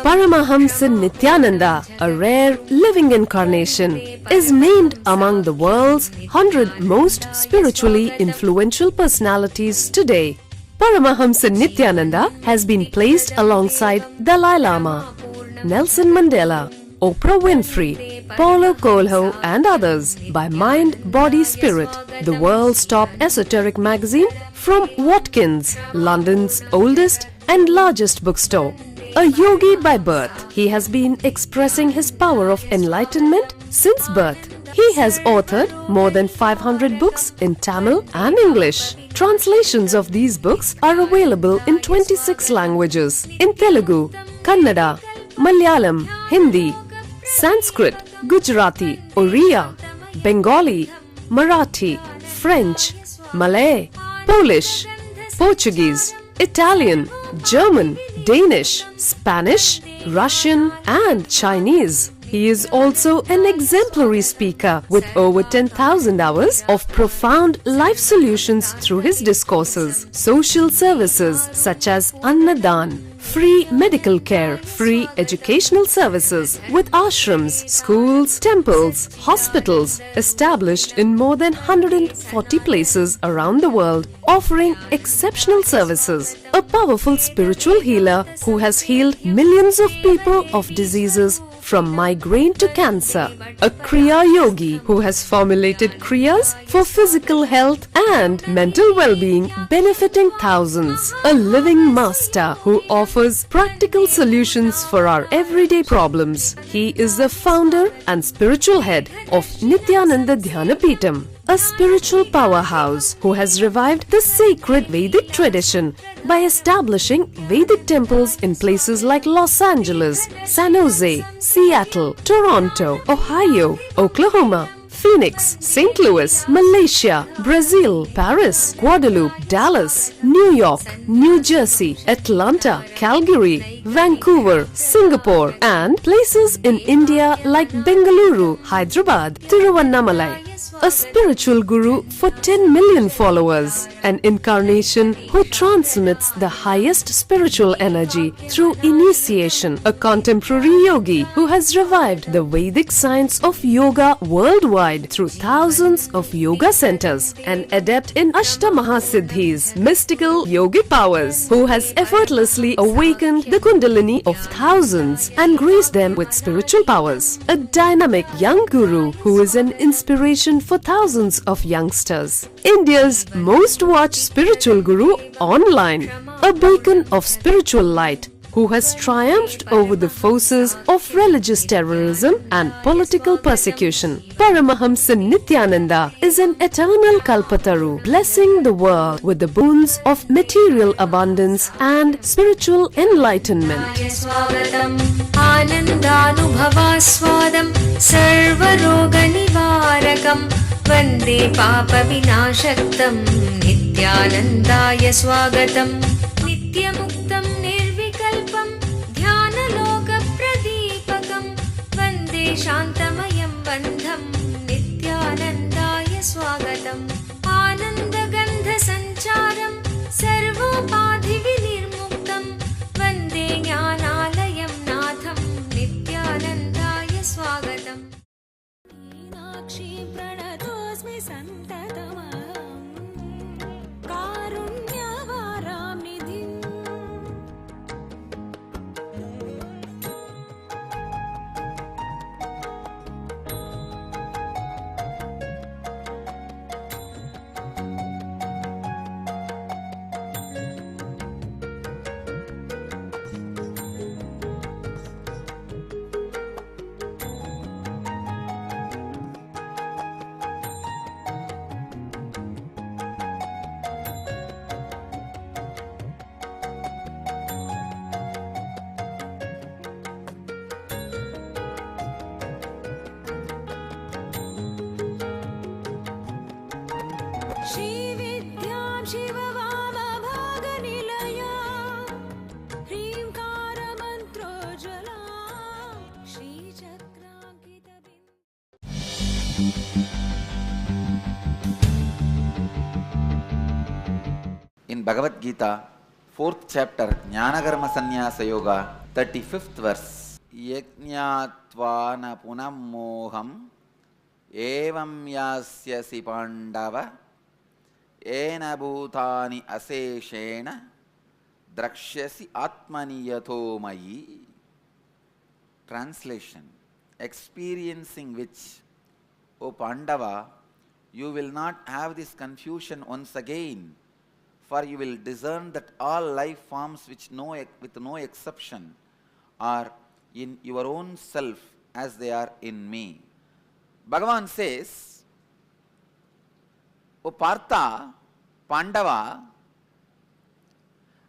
Paramahamsa Nithyananda, a rare living incarnation, is named among the world's 100 most spiritually influential personalities today. Paramahamsa Nithyananda has been placed alongside Dalai Lama, Nelson Mandela, Oprah Winfrey, Paulo Coelho and others by Mind, Body, Spirit, the world's top esoteric magazine from Watkins, London's oldest and largest bookstore. A yogi by birth, he has been expressing his power of enlightenment since birth. He has authored more than 500 books in Tamil and English. Translations of these books are available in 26 languages in Telugu, Kannada, Malayalam, Hindi, Sanskrit, Gujarati, Oriya, Bengali, Marathi, French, Malay, Polish, Portuguese, Italian, German, Danish, Spanish, Russian and Chinese. He is also an exemplary speaker with over 10,000 hours of profound life solutions through his discourses. Social services such as Annadan, free medical care, free educational services with ashrams, schools, temples, hospitals established in more than 140 places around the world, offering exceptional services. A powerful spiritual healer who has healed millions of people of diseases from migraine to cancer. A Kriya Yogi who has formulated Kriyas for physical health and mental well-being, benefiting thousands. A living master who offers practical solutions for our everyday problems. He is the founder and spiritual head of Nithyananda Dhyanapeetham, a spiritual powerhouse who has revived the sacred Vedic tradition by establishing Vedic temples in places like Los Angeles, San Jose, Seattle, Toronto, Ohio, Oklahoma, Phoenix, St. Louis, Malaysia, Brazil, Paris, Guadeloupe, Dallas, New York, New Jersey, Atlanta, Calgary, Vancouver, Singapore, and places in India like Bengaluru, Hyderabad, Tiruvannamalai. A spiritual guru for 10 million followers, an incarnation who transmits the highest spiritual energy through initiation, a contemporary yogi who has revived the Vedic science of yoga worldwide through thousands of yoga centers, an adept in Ashtamahasiddhis, mystical yogic powers, who has effortlessly awakened the Kundalini of thousands and graced them with spiritual powers, a dynamic young guru who is an inspiration for thousands of youngsters. India's most watched spiritual guru online, a beacon of spiritual light who has triumphed over the forces of religious terrorism and political persecution. Paramahamsa Nithyananda is an eternal Kalpataru, blessing the world with the boons of material abundance and spiritual enlightenment. Anandanubhavaswadam sarvaroganivarakam Vande Papa Vinashaktam Nithyanandaya Swagatam Nityamuktam Nirvikalpam Dhyana Pradipakam Vande Shantamayam Bandham Nithyanandaya Swagatam Ananda Gandha Sancharam Sarvopadhi Vinirmuktam Vande Jnanalayam Natham Nithyanandaya Swagatam In Bhagavad Gita 4th chapter, Jnanakarma Sannyasa Yoga, 35th verse. Yajñātvā na punam moham evam yasyasi pandava ena bhūtāni aseshena drakshyasi atmani yatho mayi. Translation: experiencing which, O Pandava, you will not have this confusion once again, for you will discern that all life forms with no exception are in your own self as they are in me. Bhagavan says, O Partha, Pandava,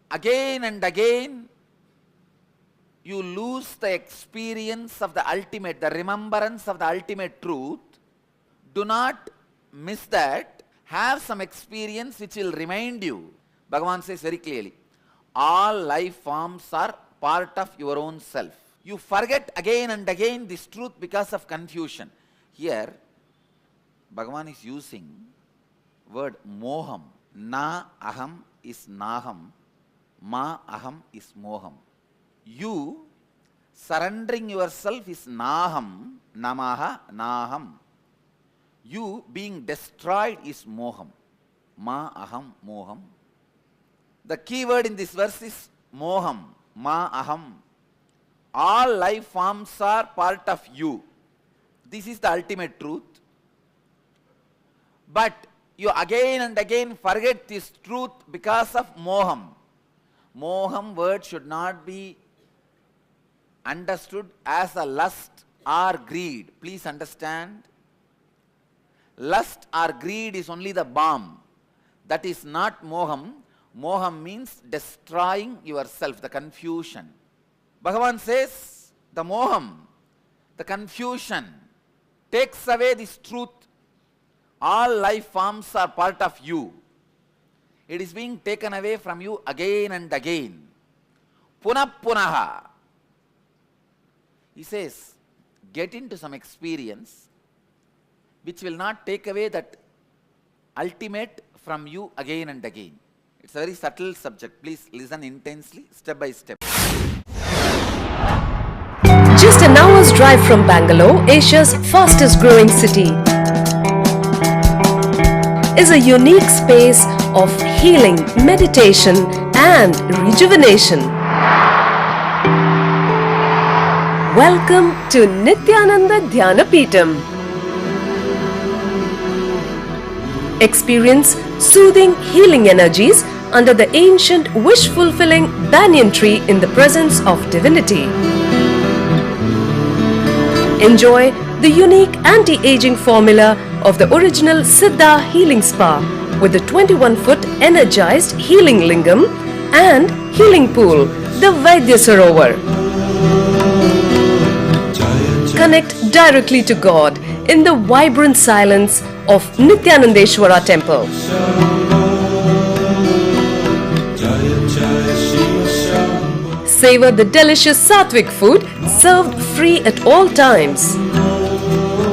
again and again you lose the experience of the ultimate, the remembrance of the ultimate truth. Do not miss that. Have some experience which will remind you. Bhagavan says very clearly, all life forms are part of your own self. You forget again and again this truth because of confusion. Here, Bhagavan is using word moham. Na aham is naham. Ma aham is moham. You surrendering yourself is naham, namaha, naham. You being destroyed is moham. Ma aham, moham. The key word in this verse is moham, ma aham. All life forms are part of you. This is the ultimate truth. But you again and again forget this truth because of moham. Moham word should not be understood as a lust or greed. Please understand. Lust or greed is only the balm. That is not moham. Moham means destroying yourself, the confusion. Bhagavan says, the moham, the confusion, takes away this truth. All life forms are part of you. It is being taken away from you again and again. Punah punaha. He says, get into some experience which will not take away that ultimate from you again and again. It's a very subtle subject. Please listen intensely, step by step. Just an hour's drive from Bangalore, Asia's fastest growing city, is a unique space of healing, meditation and rejuvenation. Welcome to Nithyananda Dhyanapītam. Experience soothing healing energies under the ancient wish-fulfilling banyan tree in the presence of divinity. Enjoy the unique anti-aging formula of the original Siddha healing spa with the 21-foot energized healing lingam and healing pool, the Vaidya Sarovar. Connect directly to God in the vibrant silence of Nithyanandeshwara temple. Savor the delicious sattvic food served free at all times.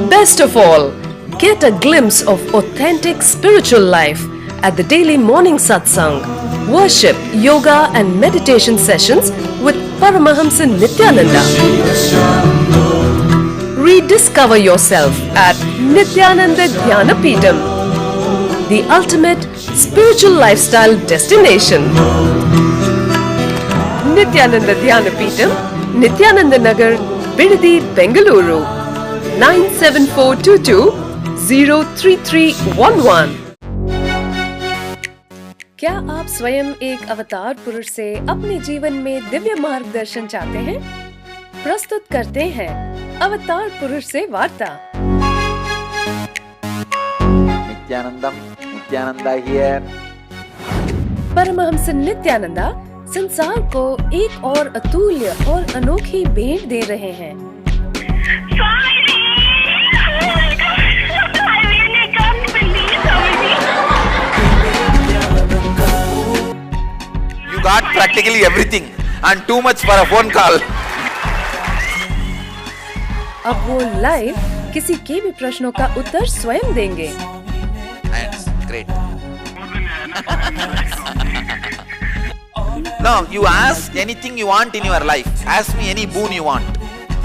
Best of all, get a glimpse of authentic spiritual life at the daily morning satsang, worship, yoga and meditation sessions with Paramahamsa Nithyananda. Rediscover yourself at Nithyananda Dhyanapītam, the ultimate spiritual lifestyle destination. Nithyananda Dhyanapītam, Nithyananda Nagar, Bidadi, Bengaluru, 9742203311. क्या आप स्वयं एक अवतार पुरुष से अपने जीवन में दिव्य मार्गदर्शन चाहते हैं? प्रस्तुत करते हैं अवतार पुरुष से वार्ता। Nithyananda here. परमहंस नित्यानंदा संसार को एक और अतुल्य और अनोखी भेंट दे रहे हैं। You got practically everything and too much for a phone call. अब वो लाइव किसी के भी प्रश्नों का उत्तर स्वयं देंगे। That's great. Now you ask anything you want in your life. Ask me any boon you want.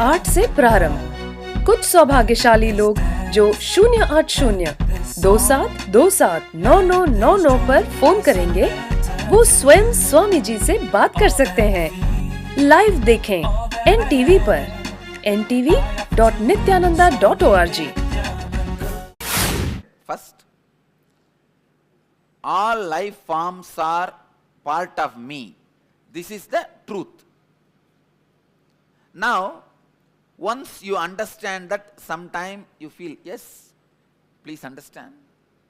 8 से प्रारंभ। कुछ सौभाग्यशाली लोग जो 08027279999 पर फोन करेंगे, वो स्वयं स्वामी जी से बात कर सकते हैं। लाइव देखें NTV पर ntv.nithyananda.org। First, all life forms are part of me. This is the truth. Now, once you understand that, sometime you feel, yes, please understand,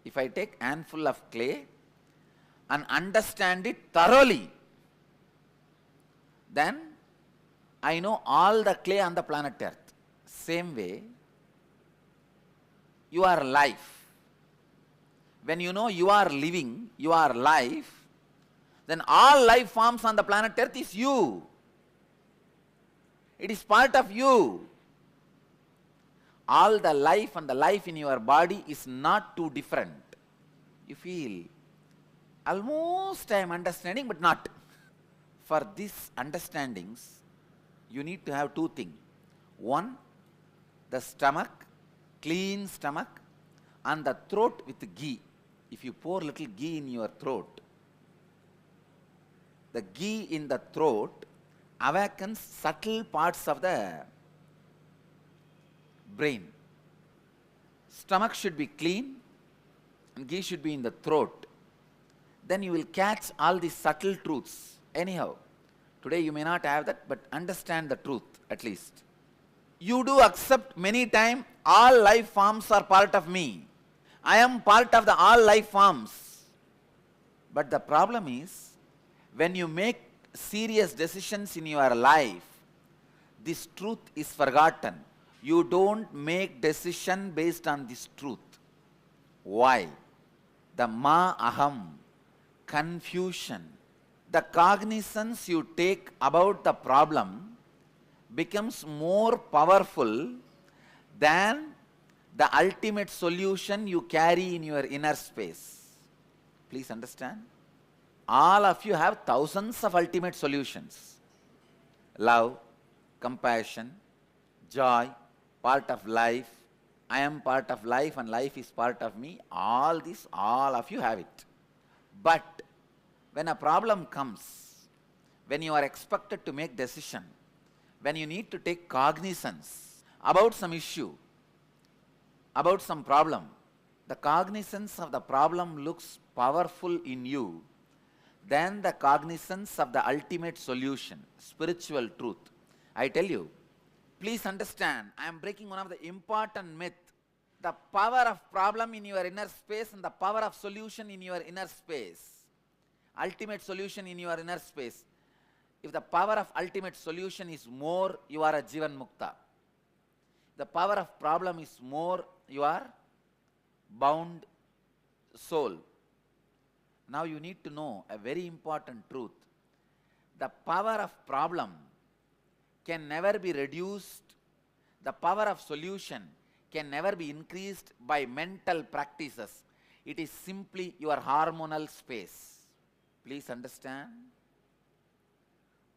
if I take a handful of clay and understand it thoroughly, then I know all the clay on the planet Earth. Same way, you are life. When you know you are living, you are life, then all life forms on the planet Earth is you. It is part of you. All the life and the life in your body is not too different. You feel, almost I am understanding, but not. For these understandings, you need to have two things. One, the stomach, clean stomach, and the throat with ghee. If you pour little ghee in your throat, the ghee in the throat awakens subtle parts of the brain. Stomach should be clean and ghee should be in the throat. Then you will catch all these subtle truths. Anyhow, today you may not have that, but understand the truth at least. You do accept many times all life forms are part of me. I am part of the all life forms. But the problem is, when you make serious decisions in your life, this truth is forgotten. You don't make decision based on this truth. Why? The ma-aham, confusion, the cognizance you take about the problem becomes more powerful than the ultimate solution you carry in your inner space. Please understand. All of you have thousands of ultimate solutions. Love, compassion, joy, part of life. I am part of life and life is part of me. All this, all of you have it. But when a problem comes, when you are expected to make decision, when you need to take cognizance about some issue, about some problem, the cognizance of the problem looks powerful in you than the cognizance of the ultimate solution, spiritual truth. I tell you, please understand, I am breaking one of the important myth. The power of problem in your inner space and the power of solution in your inner space. Ultimate solution in your inner space. If the power of ultimate solution is more, you are a Jivan Mukta. The power of problem is more, you are bound soul. Now you need to know a very important truth. The power of problem can never be reduced. The power of solution can never be increased by mental practices. It is simply your hormonal space. Please understand.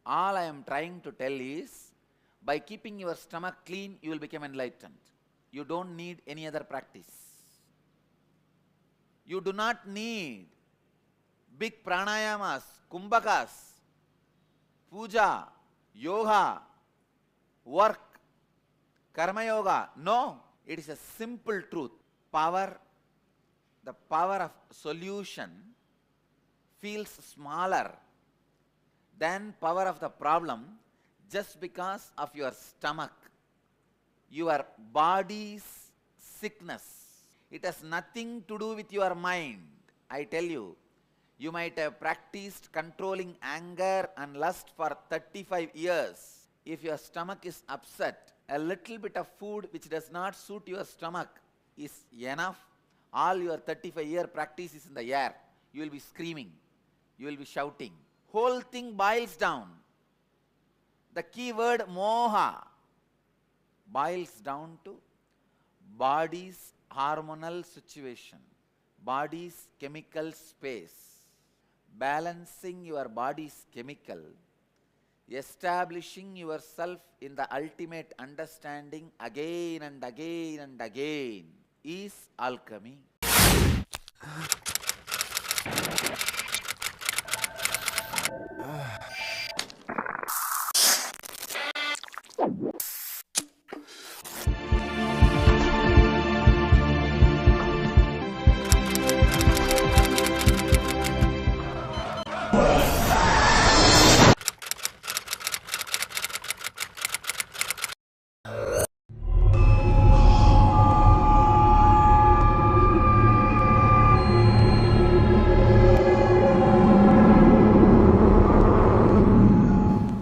All I am trying to tell is, by keeping your stomach clean, you will become enlightened. You don't need any other practice. You do not need big pranayamas, kumbhakas, puja, yoga, work, karma yoga. No, it is a simple truth. Power, the power of solution feels smaller than power of the problem just because of your stomach, your body's sickness. It has nothing to do with your mind. I tell you, you might have practiced controlling anger and lust for 35 years. If your stomach is upset, a little bit of food which does not suit your stomach is enough. All your 35-year practice is in the air. You will be screaming. You will be shouting. Whole thing boils down. The key word moha boils down to body's hormonal situation, body's chemical space. balancing your body's chemical, establishing yourself in the ultimate understanding again and again and again is alchemy.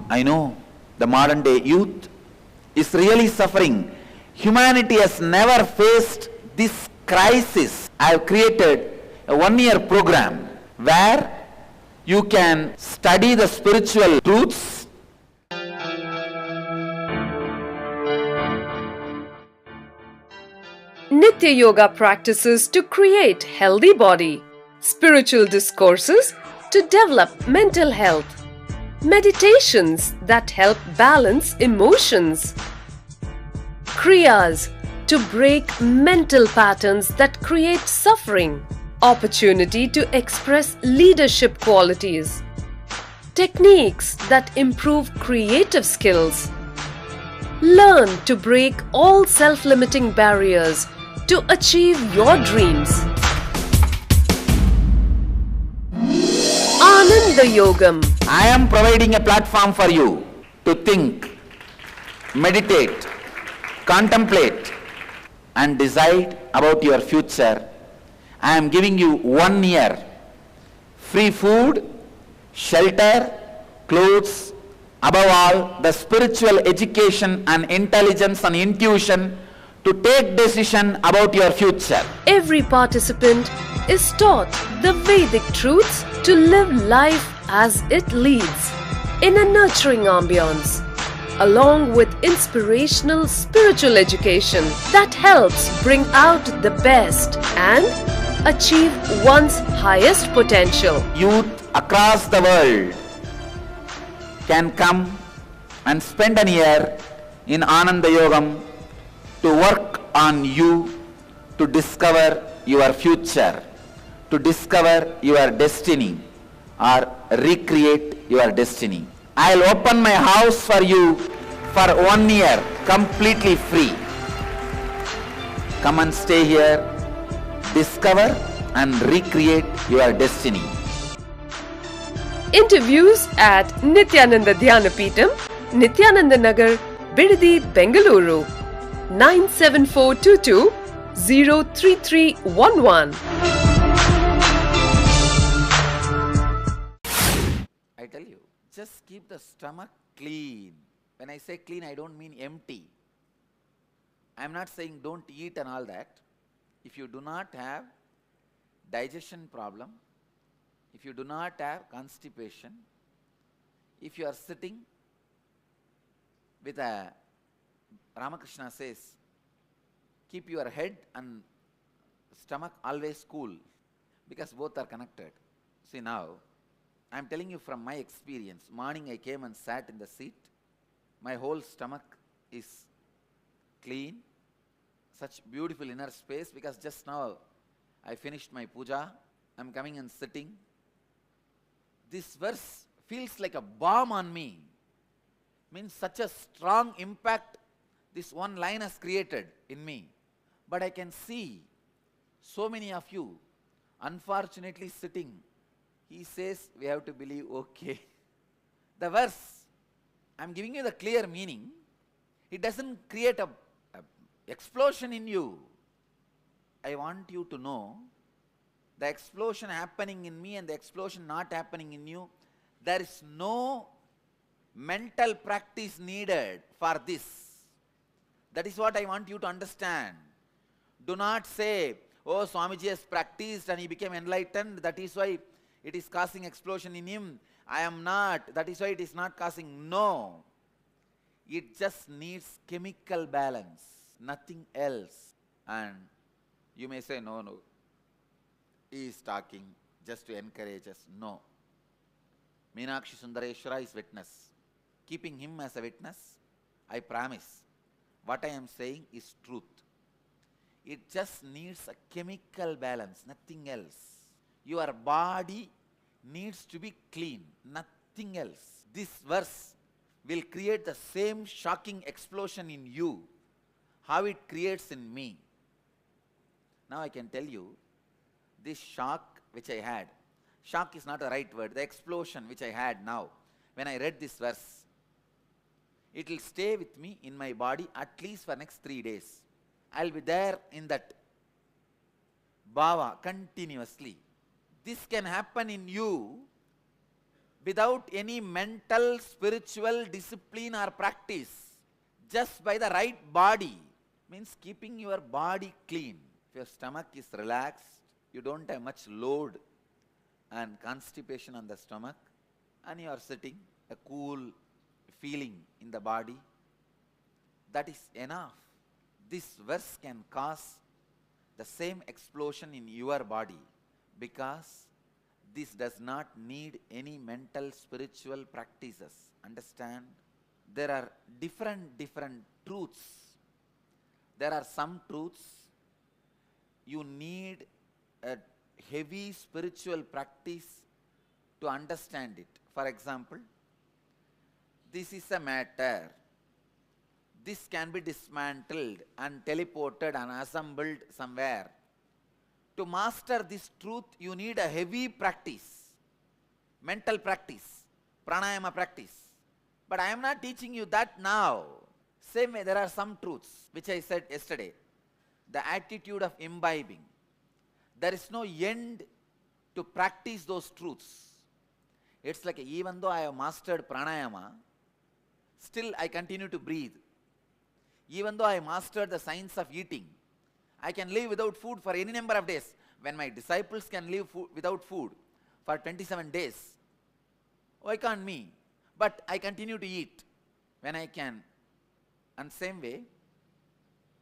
I know the modern day youth is really suffering. Humanity has never faced this crisis. I have created a one-year program where you can study the spiritual truths. Nitya Yoga practices to create healthy body, spiritual discourses to develop mental health, meditations that help balance emotions, kriyas to break mental patterns that create suffering, opportunity to express leadership qualities, techniques that improve creative skills. Learn to break all self-limiting barriers to achieve your dreams. Ananda Yogam. I am providing a platform for you to think, meditate, contemplate and decide about your future. I am giving you 1 year free food, shelter, clothes, above all the spiritual education and intelligence and intuition to take decision about your future. Every participant is taught the Vedic truths to live life as it leads in a nurturing ambience, along with inspirational spiritual education that helps bring out the best and achieve one's highest potential. Youth across the world can come and spend an year in Ananda Yogam to work on you, to discover your future, to discover your destiny or recreate your destiny. I'll open my house for you for 1 year completely free. Come and stay here, discover and recreate your destiny. Interviews at Nithyananda Dhyanapitham, Nithyananda Nagar, Bidadi, Bengaluru, 97422 03311. I tell you, just keep the stomach clean. When I say clean, I don't mean empty. I am not saying don't eat and all that. If you do not have digestion problem, if you do not have constipation, if you are sitting with a, Ramakrishna says, keep your head and stomach always cool, because both are connected. See now, I am telling you from my experience. Morning I came and sat in the seat. My whole stomach is clean. Such beautiful inner space, because just now I finished my puja. I am coming and sitting. This verse feels like a balm on me. Means such a strong impact this one line has created in me. But I can see so many of you unfortunately sitting. He says we have to believe, okay. The verse, I am giving you the clear meaning. It doesn't create a explosion in you. I want you to know the explosion happening in me and the explosion not happening in you, there is no mental practice needed for this. That is what I want you to understand. Do not say, oh, Swamiji has practiced and he became enlightened, that is why it is causing explosion in him. I am not, that is why it is not causing. No. It just needs chemical balance, nothing else. And you may say, no, he is talking just to encourage us. No. Meenakshi Sundareshwara is witness. Keeping him as a witness, I promise what I am saying is truth. It just needs a chemical balance, nothing else. Your body needs to be clean, nothing else. This verse will create the same shocking explosion in you how it creates in me. Now I can tell you, this shock which I had, shock is not the right word, the explosion which I had now, when I read this verse, it will stay with me in my body at least for next 3 days. I will be there in that bhava continuously. This can happen in you without any mental, spiritual discipline or practice, just by the right body, means keeping your body clean. If your stomach is relaxed, you don't have much load and constipation on the stomach, and you are sitting, a cool feeling in the body, that is enough. This verse can cause the same explosion in your body, because this does not need any mental spiritual practices. Understand? There are different truths. There are some truths you need a heavy spiritual practice to understand it. For example, this is a matter. This can be dismantled and teleported and assembled somewhere. To master this truth, you need a heavy practice, mental practice, pranayama practice. But I am not teaching you that now. Same way, there are some truths which I said yesterday. The attitude of imbibing. There is no end to practice those truths. It's like even though I have mastered pranayama, still I continue to breathe. Even though I mastered the science of eating, I can live without food for any number of days. When my disciples can live without food for 27 days, why can't me? But I continue to eat when I can. And same way,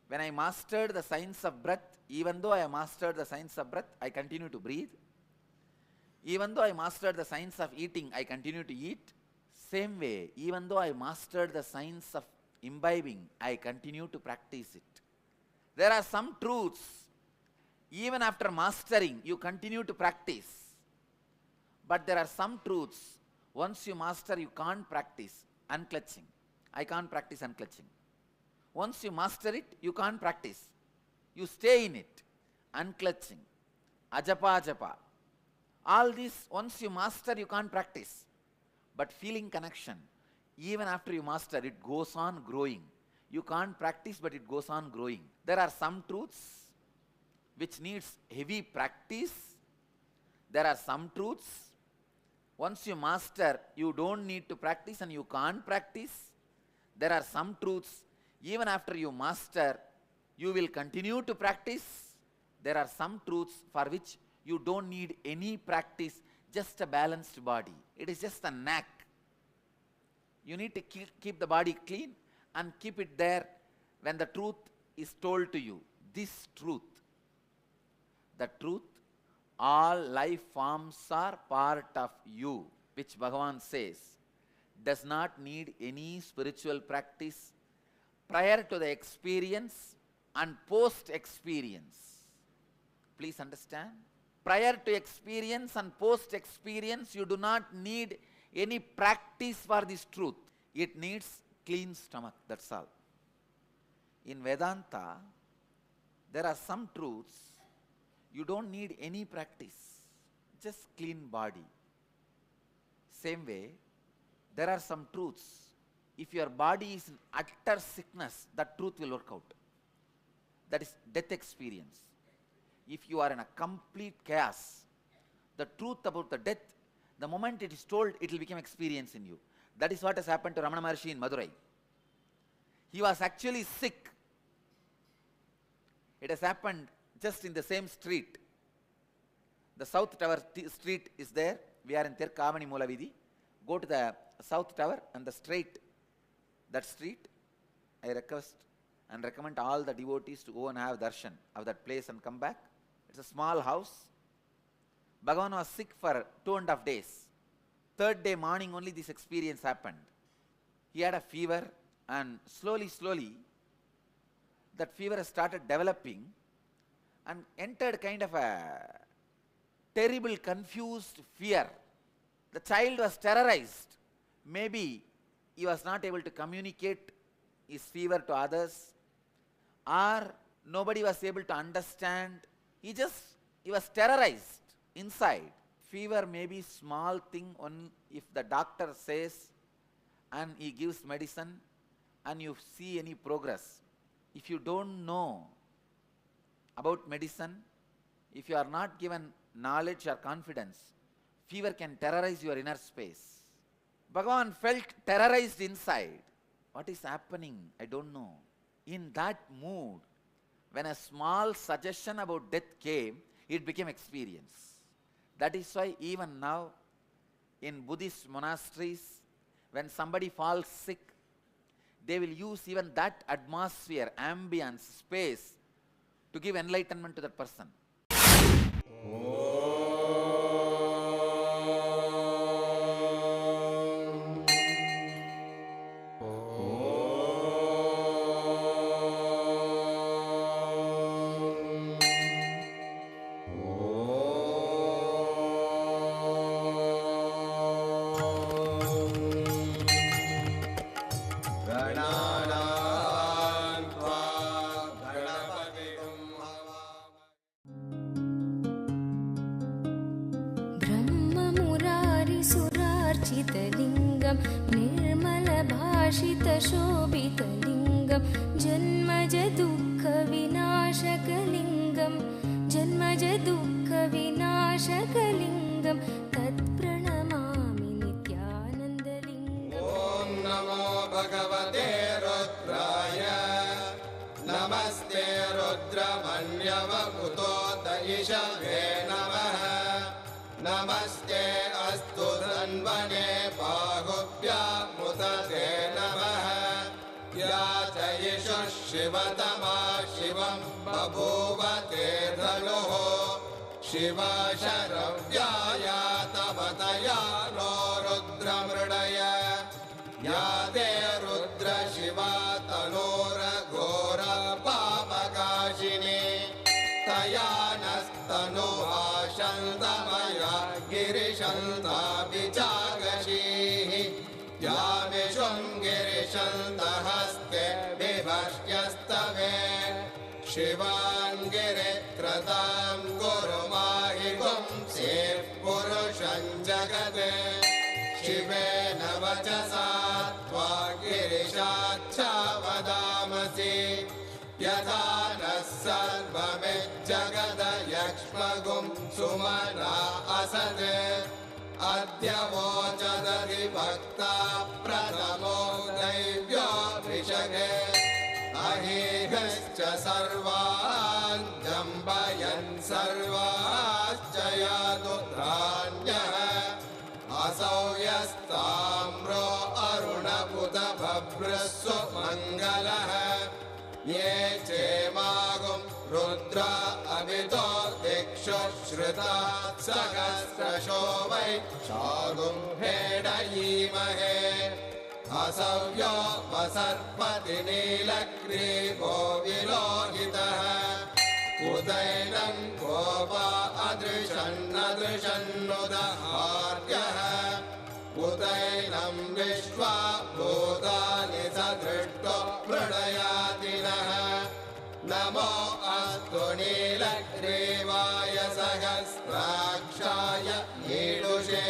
when I mastered the science of breath, even though I mastered the science of breath, I continue to breathe. Even though I mastered the science of eating, I continue to eat. Same way, even though I mastered the science of imbibing, I continue to practice it. There are some truths, even after mastering, you continue to practice. But there are some truths, once you master, you can't practice. Unclutching. I can't practice unclutching. Once you master it, you can't practice. You stay in it. Unclutching. Ajapa japa. All this, once you master, you can't practice. But feeling connection, even after you master, it goes on growing. You can't practice, but it goes on growing. There are some truths which needs heavy practice. There are some truths, once you master, you don't need to practice and you can't practice. There are some truths, even after you master, you will continue to practice. There are some truths for which you don't need any practice, just a balanced body. It is just a knack. You need to keep the body clean and keep it there when the truth is told to you. This truth, the truth, all life forms are part of you, which Bhagavan says, does not need any spiritual practice prior to the experience and post-experience. Please understand. Prior to experience and post-experience, you do not need any practice for this truth. It needs clean stomach, that's all. In Vedanta, there are some truths you don't need any practice, just clean body. Same way, there are some truths, if your body is in utter sickness, that truth will work out. That is death experience. If you are in a complete chaos, the truth about the death, the moment it is told, it will become experience in you. That is what has happened to Ramana Maharshi in Madurai. He was actually sick. It has happened just in the same street. The South Tower street is there. We are in Tirkavani Moolavidi. Go to the South Tower and the straight, that street, I request and recommend all the devotees to go and have darshan of that place and come back. It's a small house. Bhagavan was sick for 2.5 days. third day morning only this experience happened. He had a fever, and slowly, that fever started developing and entered kind of a terrible, confused fear. The child was terrorized. Maybe he was not able to communicate his fever to others, or nobody was able to understand. He was terrorized inside. Fever may be small thing only if the doctor says and he gives medicine and you see any progress. If you don't know about medicine, if you are not given knowledge or confidence, fever can terrorize your inner space. Bhagavan felt terrorized inside. What is happening? I don't know. In that mood, when a small suggestion about death came, it became experience. That is why even now, in Buddhist monasteries, when somebody falls sick, they will use even that atmosphere, ambience, space to give enlightenment to that person. ब्रह्ममुरारिसुरार्चितलिङ्गं निर्मलभाषितशोभितलिङ्गं जन्मज दुःखविनाशकलिङ्गं तत्प्रणमामि नित्यानन्दलिङ्गम्। ॐ नमो भगवते रुद्राय नमस्ते रुद्रमन्यवपुतो दयिषवे नमः नमस्ते अस्तु धन्वने बाहुभ्यामुदते नमः या च यशः शिवतमा शिवं बभूव ते धनुः शिवा शरव्याया तपतया नो रुद्रमृडय या ते रुद्र शिवा तनोरघोर पापकाशिनी तया नस्तनुभाषन्तमया गिरिशन्ताभिचागशीः या विशृङ्गिरिशन्तहस्ते विभष्ट्यस्तवे शिवाङ्गिरित्रतां कुरु माहि पुंसेः पुरुषं जगते शिवेन वचसा त्वा गिरिशाच्छा वदामसि यथा नः सर्वमिज्जगदयक्ष्मगुं सुमना असत् अद्य वोचदधिभक्ता प्रथमो दैव्यो ऋषगे अहेहश्च सर्वान् जम्बयन् सर्वाश्च यातुत्राण्यः असौ यस्ताम्रो अरुणपुतभभ्रस्व मङ्गलः ये चेमागुं रुद्र अभितो दिक्षु श्रुता सहस्रशो वै शागुं हेडयीमहे असव्यो वसर्पति नीलग्रीवो विलोहितः उदैनं गोपा अदृशन्नदृशन्नुदहार्यः उदैनं विश्वा भूतानि सदृष्टो मृडयाति नः नमो अस्तु नीलग्रीवाय सहस्राक्षाय ईडुषे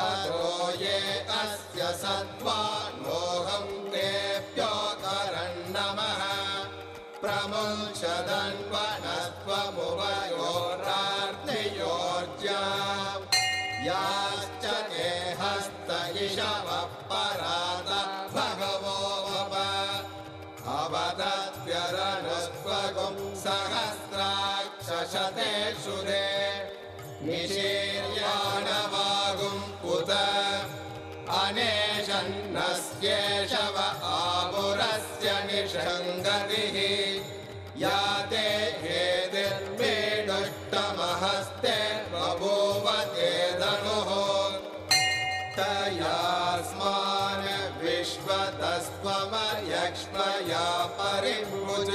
अतो ये अस्य सत्त्वानोऽहं तेभ्यो करन्नमः प्रमुञ्चदन्वनत्वमुभयोरार्तियोर्ज्याम् याश्च ते हस्त इषवः परात भगवो वप अवदत्यरनुस्त्वगुं सहस्राक्षशतेषु ते निशीर्याणवागुं उत अनेशन्नस्येषव आमुरस्य निषङ्गतिः या ते हेतिर्मेडुष्टमहस्ते बभूव ते धनुः तयास्मान् विश्वतस्त्वमयक्ष्मया परिभुज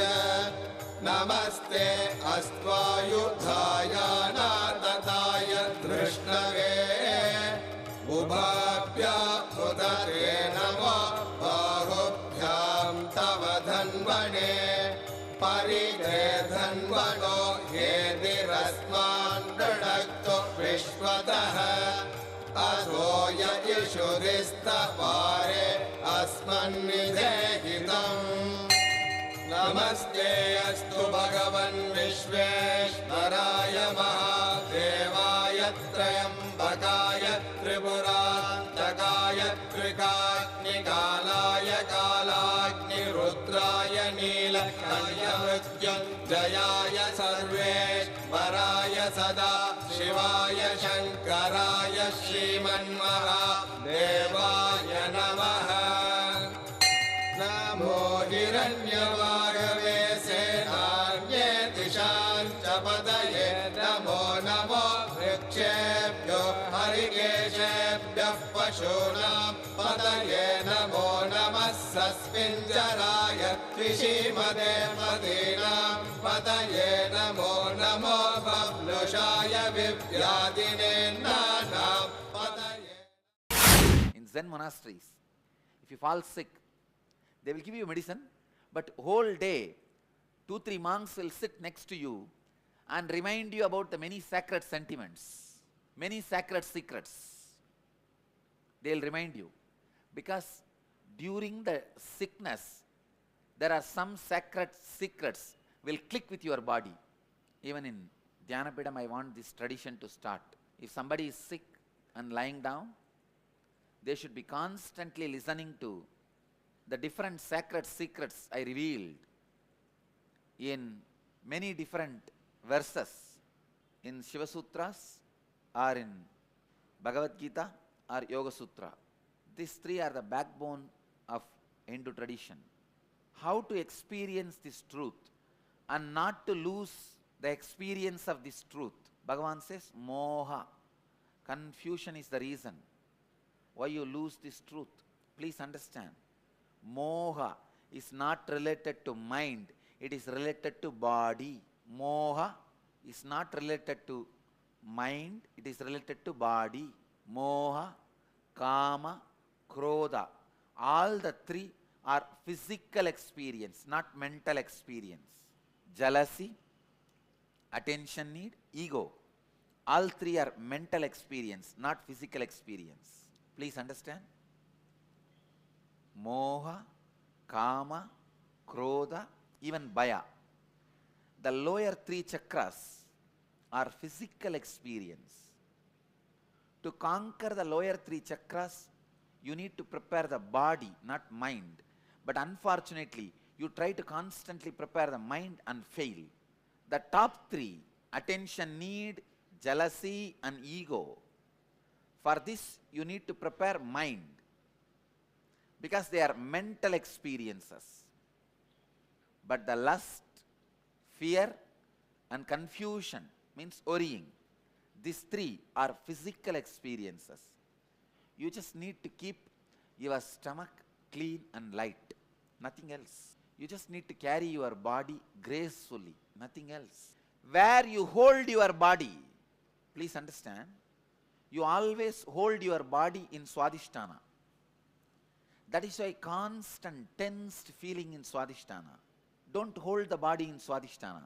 नमस्ते अस्त्वायुधाय नातताय तृष्णवे उभाभ्यामुदते नमो बाहुभ्यां तव धन्वने परिधे धन्वनो हेतिरस्मान् दृढक्तो विश्वतः असो य इषुरिस्तवारे अस्मन्निधेहितम् नमस्ते अस्तु भगवन् विश्वेश्वराय महादेवाय त्र्यम्बकाय त्रिपुरान्तकाय त्रिकाग्निकालाय कालाग्निरुद्राय नीलकण्ठमृत्युञ्जयाय सर्वेश्वराय सदा शिवाय शङ्कराय श्रीमन्महादेवाय नमः नमो हिरण्यवागवे सेनान्ये दिशां च पतये नमो नमो वृक्षेभ्यो हरिकेशेभ्यः पशूनां पतये नमो नमः सस्मिञ्जराय त्रिशीमदे मदीनां पतये नमो नमो बब्लुषाय विव्याधिने नानां पतये. In Zen monasteries, if you fall sick, they will give you medicine, but whole day, 2-3 monks will sit next to you and remind you about the many sacred sentiments, many sacred secrets. They will remind you, because during the sickness, there are some sacred secrets will click with your body. Even in Dhyanapidam, I want this tradition to start. If somebody is sick and lying down, they should be constantly listening to the different sacred secrets I revealed in many different verses in Shiva Sutras or in Bhagavad Gita or Yoga Sutra. These three are the backbone of Hindu tradition. How to experience this truth and not to lose the experience of this truth. Bhagavan says, moha, confusion is the reason why you lose this truth. Please understand. Moha is not related to mind, it is related to body. Moha is not related to mind, it is related to body. Moha, kama, krodha. All the three are physical experience, not mental experience. Jealousy, attention need, ego. All three are mental experience, not physical experience. Please understand. Moha, kama, krodha, even bhaya. The lower three chakras are physical experience. To conquer the lower three chakras, you need to prepare the body, not mind. But unfortunately, you try to constantly prepare the mind and fail. The top three, attention need, jealousy and ego. For this, you need to prepare mind, because they are mental experiences. But the lust, fear and confusion means worrying. These three are physical experiences. You just need to keep your stomach clean and light, nothing else. You just need to carry your body gracefully, nothing else. Where you hold your body, please understand, you always hold your body in Swadhisthana. That is why constant tensed feeling in Swadhisthana. Don't hold the body in Swadhisthana.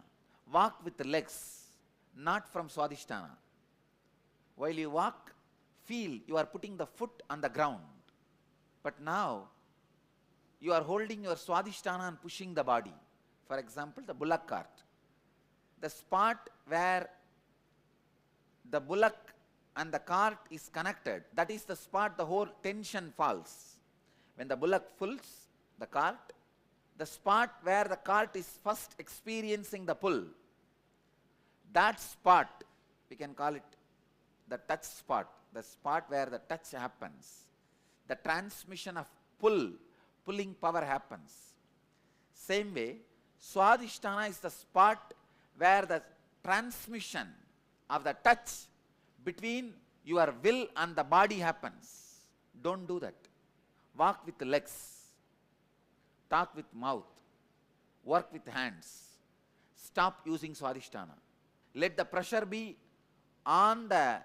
Walk with the legs, not from Swadhisthana. While you walk, feel you are putting the foot on the ground. But now, you are holding your Swadhisthana and pushing the body. For example, the bullock cart. The spot where the bullock and the cart is connected, that is the spot the whole tension falls. When the bullock pulls the cart, the spot where the cart is first experiencing the pull, that spot, we can call it the touch spot, the spot where the touch happens. The transmission of pulling power happens. Same way, Swadhisthana is the spot where the transmission of the touch between your will and the body happens. Don't do that. Walk with legs. Talk with mouth. Work with hands. Stop using swadhisthana. Let the pressure be on the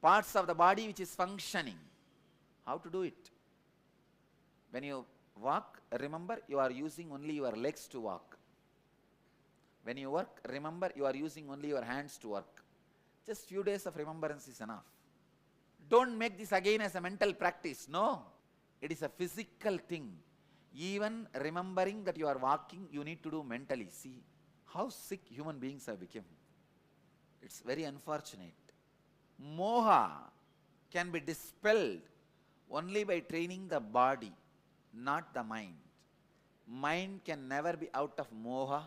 parts of the body which is functioning. How to do it? When you walk, remember you are using only your legs to walk. When you work, remember you are using only your hands to work. Just few days of remembrance is enough. Don't make this again as a mental practice. No. It is a physical thing. Even remembering that you are walking, you need to do mentally. See how sick human beings have become. It's very unfortunate. Moha can be dispelled only by training the body, not the mind. Mind can never be out of moha.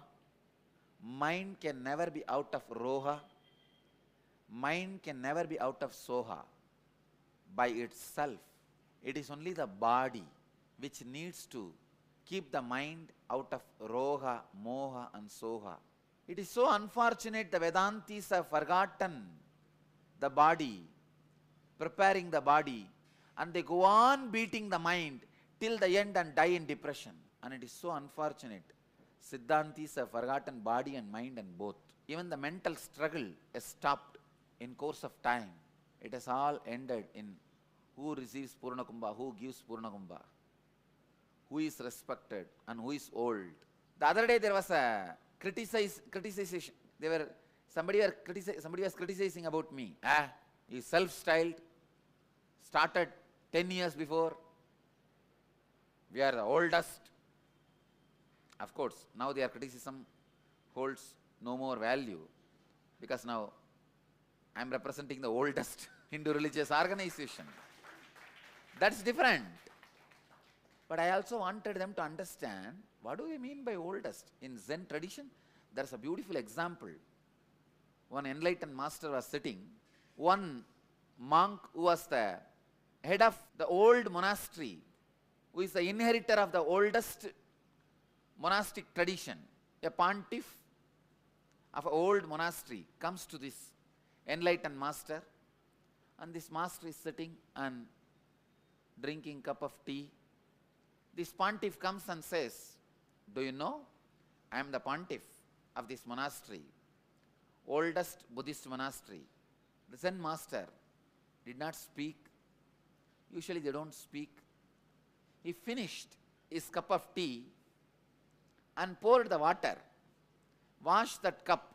Mind can never be out of roha. Mind can never be out of soha. By itself, it is only the body which needs to keep the mind out of roha, moha and soha. It is so unfortunate the Vedantis have forgotten the body, preparing the body, and they go on beating the mind till the end and die in depression. And it is so unfortunate. Siddhantis have forgotten body and mind and both. Even the mental struggle has stopped in course of time. It has all ended in who receives Purnakumbha, who gives Purnakumbha, who is respected and who is old. The other day there was a criticization. Somebody was criticizing about me. You self-styled, started 10 years before. We are the oldest. Of course, now their criticism holds no more value because now I am representing the oldest Hindu religious organization. That's different. But I also wanted them to understand what do we mean by oldest. In Zen tradition, there's a beautiful example. One enlightened master was sitting. One monk who was the head of the old monastery, who is the inheritor of the oldest monastic tradition, a pontiff of an old monastery, comes to this enlightened master, and this master is sitting and drinking a cup of tea. This pontiff comes and says, do you know, I am the pontiff of this monastery, oldest Buddhist monastery. The Zen master did not speak. Usually they don't speak. He finished his cup of tea and poured the water, washed that cup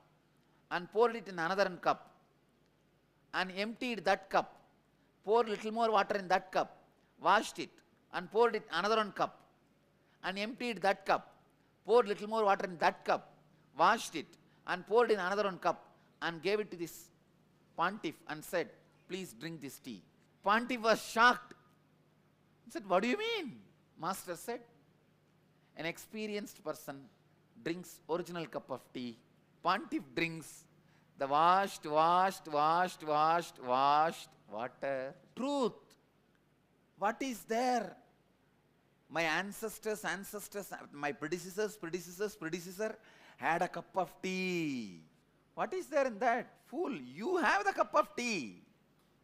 and poured it in another cup and emptied that cup, poured little more water in that cup, washed it and poured it another one cup and emptied that cup, poured little more water in that cup, washed it and poured in another one cup and gave it to this pontiff and said, please drink this tea. Pontiff was shocked. He said, what do you mean? Master said, an experienced person drinks original cup of tea. Pontiff drinks the washed water. Truth. What is there? My ancestors, my predecessor had a cup of tea. What is there in that? Fool, you have the cup of tea.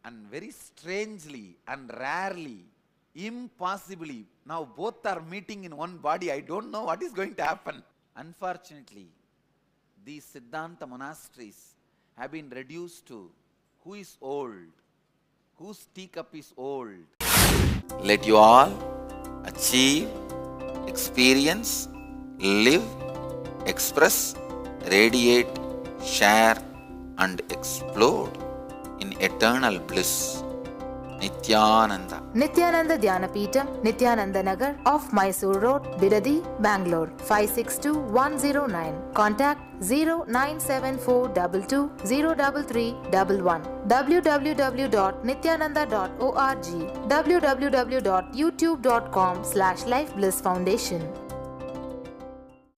And very strangely and rarely, impossibly, now both are meeting in one body. I don't know what is going to happen. Unfortunately, these Siddhanta monasteries have been reduced to who is old, whose teacup is old. Let you all achieve, experience, live, express, radiate, share and explode in eternal bliss. Nithyananda. Nithyananda Dhyanapitham, Nithyananda Nagar, off Mysore Road, Bidadi, Bangalore, 562109. Contact 097422033311. www.nithyananda.org. www.youtube.com/Life Bliss Foundation.